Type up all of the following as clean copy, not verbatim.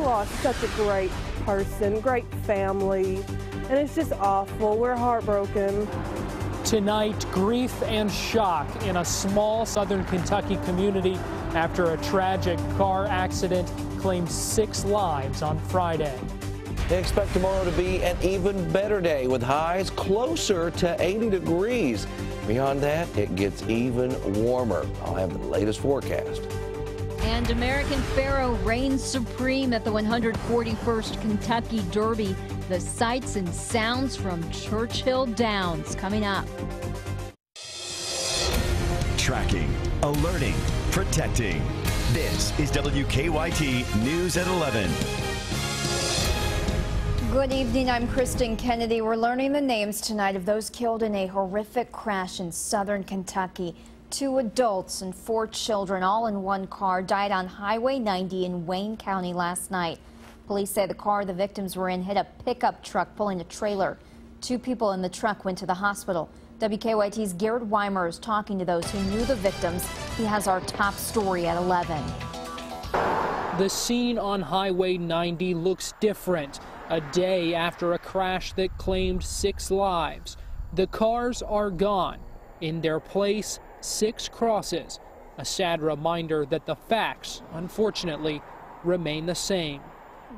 lost such a great person, great family, and it's just awful. We're heartbroken. Tonight, grief and shock in a small southern Kentucky community after a tragic car accident claimed 6 lives on Friday. They expect tomorrow to be an even better day with highs closer to 80 degrees. Beyond that, it gets even warmer. I'll have the latest forecast. And American Pharoah reigns supreme at the 141st Kentucky Derby. The sights and sounds from Churchill Downs coming up. Tracking, alerting, protecting. This is WKYT News at 11. Good evening, I'm Kristen Kennedy. We're learning the names tonight of those killed in a horrific crash in southern Kentucky. 2 adults and 4 children, all in one car, died on Highway 90 in Wayne County last night. Police say the car the victims were in hit a pickup truck pulling a trailer. 2 people in the truck went to the hospital. WKYT's Garrett Weimer is talking to those who knew the victims. He has our top story at 11. The scene on Highway 90 looks different. A day after a crash that claimed 6 lives. The cars are gone. In their place, 6 crosses. A sad reminder that the facts, unfortunately, remain the same.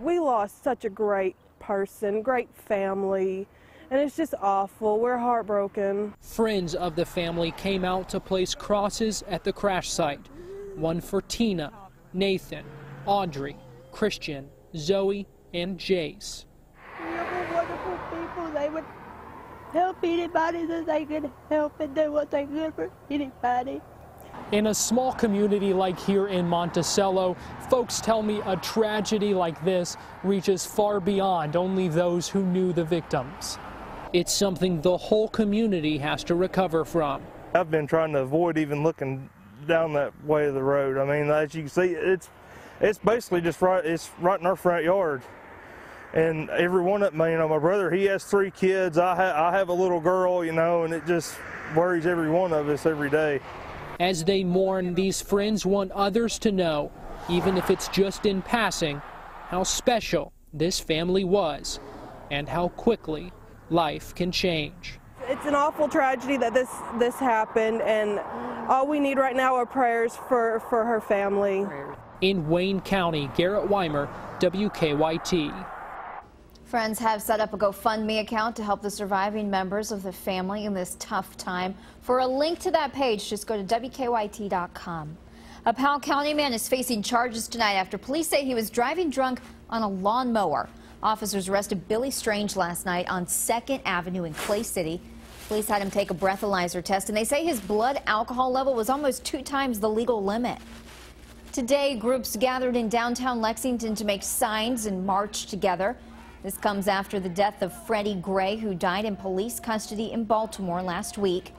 We lost such a great person, great family, and it's just awful. We're heartbroken. Friends of the family came out to place crosses at the crash site. One for Tina, Nathan, Audrey, Christian, Zoe, and Jace. They were wonderful people. They would help anybody that they could help and do what they could for anybody. In a small community like here in Monticello, folks tell me a tragedy like this reaches far beyond only those who knew the victims. It's something the whole community has to recover from. I've been trying to avoid even looking down that way of the road. I mean, as you can see, it's basically just right in our front yard. And every one of them, you know, my brother, he has 3 kids. I have a little girl, you know, and it just worries every one of us every day. As they mourn, these friends want others to know, even if it's just in passing, how special this family was and how quickly life can change. It's an awful tragedy that this happened, and all we need right now are prayers for her family. In Wayne County, Garrett Weimer, WKYT. Friends have set up a GoFundMe account to help the surviving members of the family in this tough time. For a link to that page, just go to WKYT.com. A Powell County man is facing charges tonight after police say he was driving drunk on a lawnmower. Officers arrested Billy Strange last night on 2nd Avenue in Clay City. Police had him take a breathalyzer test, and they say his blood alcohol level was almost 2 times the legal limit. Today, groups gathered in downtown Lexington to make signs and march together. This comes after the death of Freddie Gray, who died in police custody in Baltimore last week.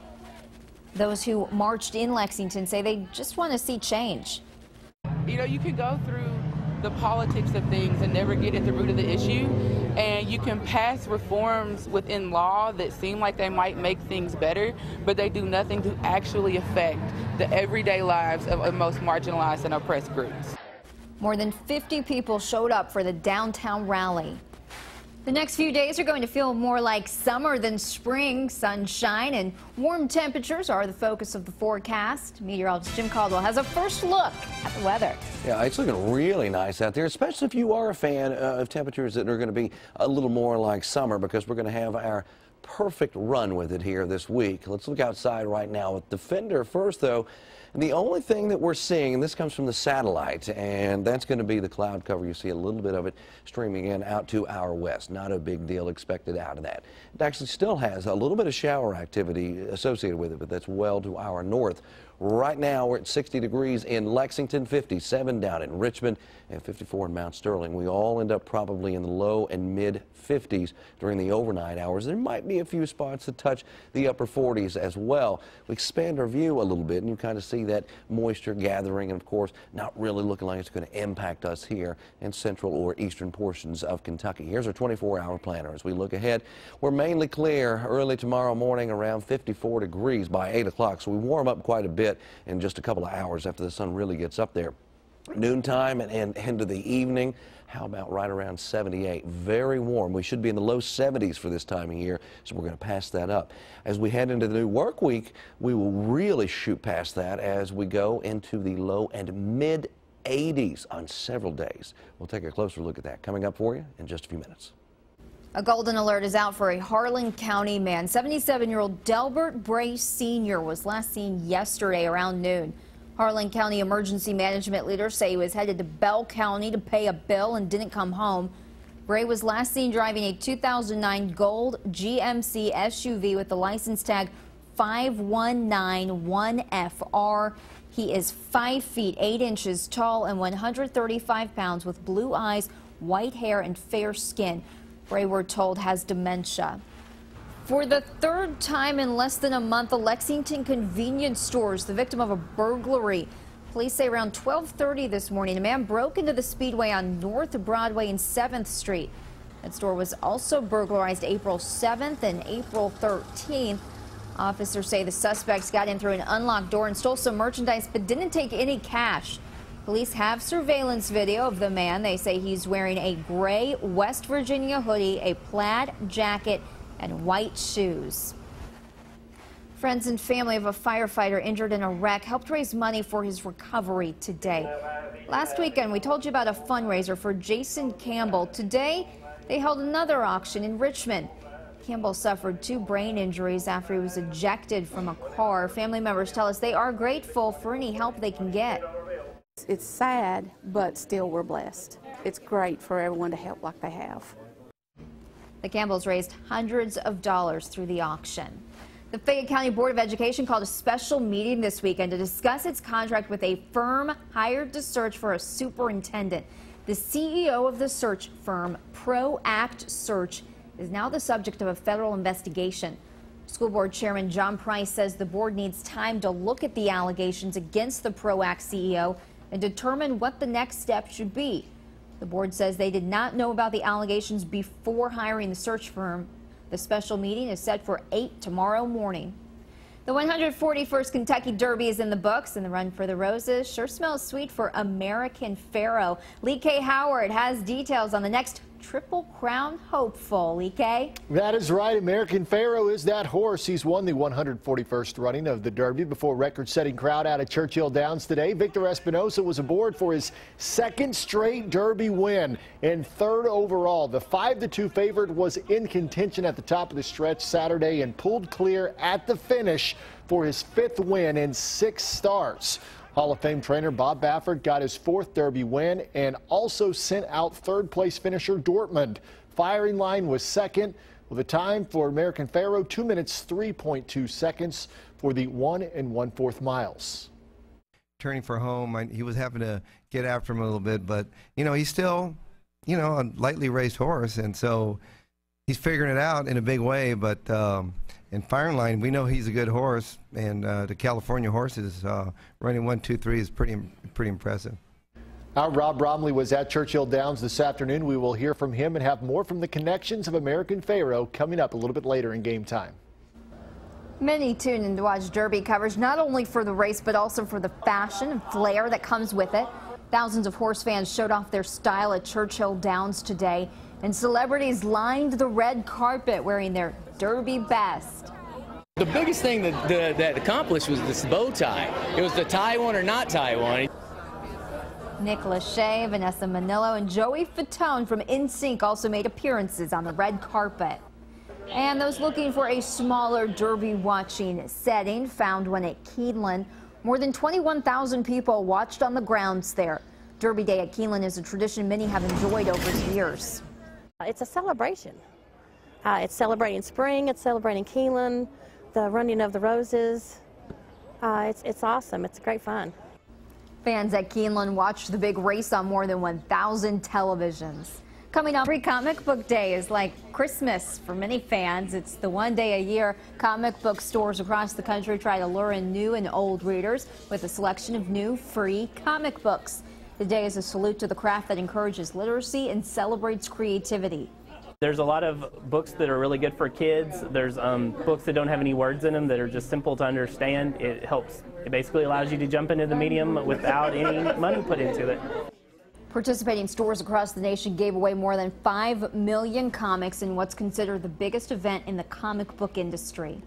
Those who marched in Lexington say they just want to see change. You know, you can go through the politics of things and never get at the root of the issue, and you can pass reforms within law that seem like they might make things better, but they do nothing to actually affect the everyday lives of the most marginalized and oppressed groups. More than 50 people showed up for the downtown rally. The next few days are going to feel more like summer than spring. Sunshine and warm temperatures are the focus of the forecast. Meteorologist Jim Caldwell has a first look at the weather. Yeah, it's looking really nice out there, especially if you are a fan of temperatures that are going to be a little more like summer, because we're going to have our perfect run with it here this week. Let's look outside right now with Defender first, though. And the only thing that we're seeing, and this comes from the satellite, and that's going to be the cloud cover. You see a little bit of it streaming in out to our west. Not a big deal expected out of that. It actually still has a little bit of shower activity associated with it, but that's well to our north. Right now, we're at 60 degrees in Lexington, 57 down in Richmond, and 54 in Mount Sterling. We all end up probably in the low and mid 50s during the overnight hours. There might be a few spots that touch the upper 40s as well. We expand our view a little bit, and you kind of see that moisture gathering, and of course, not really looking like it's going to impact us here in central or eastern portions of Kentucky. Here's our 24-hour planner. As we look ahead, we're mainly clear early tomorrow morning, around 54 degrees by 8 o'clock, so we warm up quite a bit in just a couple of hours after the sun really gets up there. Noontime and into the evening, how about right around 78? Very warm. We should be in the low 70s for this time of year, so we're going to pass that up. As we head into the new work week, we will really shoot past that as we go into the low and mid 80s on several days. We'll take a closer look at that coming up for you in just a few minutes. A golden alert is out for a Harlan County man. 77-year-old Delbert Bray Sr. was last seen yesterday around noon. Harlan County emergency management leaders say he was headed to Bell County to pay a bill and didn't come home. Bray was last seen driving a 2009 gold GMC SUV with the license tag 5191FR. He is 5 feet 8 inches tall and 135 pounds with blue eyes, white hair, and fair skin. Bray, we're told, has dementia. For the third time in less than a month, a Lexington convenience store is the victim of a burglary. Police say around 12:30 this morning, a man broke into the Speedway on North Broadway and 7th Street. That store was also burglarized April 7th and April 13th. Officers say the suspects got in through an unlocked door and stole some merchandise but didn't take any cash. Police have surveillance video of the man. They say he's wearing a gray West Virginia hoodie, a plaid jacket, and white shoes. Friends and family of a firefighter injured in a wreck helped raise money for his recovery today. Last weekend, we told you about a fundraiser for Jason Campbell. Today, they held another auction in Richmond. Campbell suffered 2 brain injuries after he was ejected from a car. Family members tell us they are grateful for any help they can get. It's sad, but still we're blessed. It's great for everyone to help like they have. The Campbells raised hundreds of dollars through the auction. The Fayette County Board of Education called a special meeting this weekend to discuss its contract with a firm hired to search for a superintendent. The CEO of the search firm, ProAct Search, is now the subject of a federal investigation. School Board Chairman John Price says the board needs time to look at the allegations against the ProAct CEO and determine what the next step should be. The board says they did not know about the allegations before hiring the search firm. The special meeting is set for 8 tomorrow morning. The 141st Kentucky Derby is in the books, and the Run for the Roses sure smells sweet for American Pharoah. Lee K. Howard has details on the next Triple Crown hopeful. Lee K. That is right. American Pharoah is that horse. He's won the 141st running of the Derby before record-setting crowd out at Churchill Downs today. Victor Espinosa was aboard for his 2nd straight Derby win and 3rd overall. The 5-2 favorite was in contention at the top of the stretch Saturday and pulled clear at the finish for his 5th win in 6 starts. Hall of Fame trainer Bob Baffert got his 4th Derby win and also sent out 3rd place finisher Dortmund. Firing Line was 2nd with a time for American Pharoah 2 minutes 3.2 seconds for the 1 1/4 miles. Turning for home, he was having to get after him a little bit, but he's still a lightly raced horse, and so he's figuring it out in a big way. But in Firing Line, we know he's a good horse, and the California horses running 1, 2, 3 is pretty impressive. Our Rob Bromley was at Churchill Downs this afternoon. We will hear from him and have more from the connections of American Pharoah coming up a little bit later in game time. Many tune in to watch Derby coverage, not only for the race, but also for the fashion and flair that comes with it. Thousands of horse fans showed off their style at Churchill Downs today, and celebrities lined the red carpet wearing their Derby best. The biggest thing that accomplished was this bow tie. It was the tie one or not tie one. Nick Lachey, Vanessa Manillo, and Joey Fatone from NSYNC also made appearances on the red carpet. And those looking for a smaller Derby watching setting found one at Keeneland. More than 21,000 people watched on the grounds there. Derby Day at Keeneland is a tradition many have enjoyed over the years. It's a celebration. It's celebrating spring, it's celebrating Keeneland, the running of the roses. It's awesome. It's great fun. Fans at Keeneland watched the big race on more than 1,000 televisions. Coming up, Free Comic Book Day is like Christmas for many fans. It's the one day a year comic book stores across the country try to lure in new and old readers with a selection of new free comic books. The day is a salute to the craft that encourages literacy and celebrates creativity. There's a lot of books that are really good for kids. There's books that don't have any words in them that are just simple to understand. It basically allows you to jump into the medium without any money put into it. Participating stores across the nation gave away more than 5 million comics in what's considered the biggest event in the comic book industry.